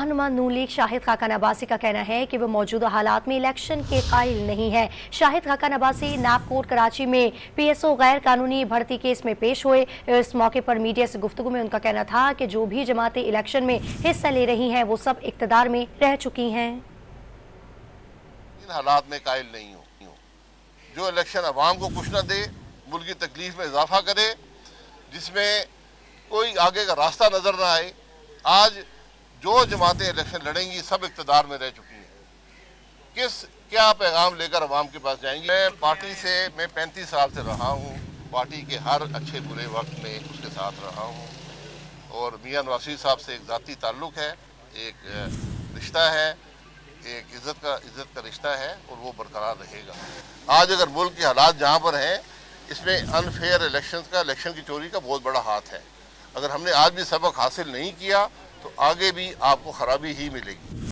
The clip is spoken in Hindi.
रहनुमा नून लीग शाहिद खाकान अब्बासी का कहना है कि वो मौजूदा हालात में इलेक्शन के कायल नहीं है। शाहिद खाकान अब्बासी नाब कोर्ट कराची में PSO गैर कानूनी भर्ती केस में पेश हुए। इस मौके पर मीडिया से गुफ्तगू में उनका कहना था कि जो भी जमातें इलेक्शन में हिस्सा ले रही हैं वो सब इक्तदार में रह चुकी हैं। इन हालात में कायल नहीं हूँ जो इलेक्शन अवाम को कुछ न दे, मुल्क की तकलीफ में इजाफा करे, जिसमें कोई आगे का रास्ता नजर ना आए। आज जो जमातें इलेक्शन लड़ेंगी सब इक्तदार में रह चुकी हैं। क्या पैगाम लेकर अवाम के पास जाएंगी। मैं पार्टी से 35 साल से रहा हूँ, पार्टी के हर अच्छे बुरे वक्त में उसके साथ रहा हूँ और मियां नवाज साहब से एक ज़ाती ताल्लुक़ है, एक रिश्ता है, एक इज्जत का रिश्ता है और वो बरकरार रहेगा। आज अगर मुल्क के हालात जहाँ पर हैं, इसमें अनफेयर इलेक्शन की चोरी का बहुत बड़ा हाथ है। अगर हमने आज भी सबक हासिल नहीं किया तो आगे भी आपको खराबी ही मिलेगी।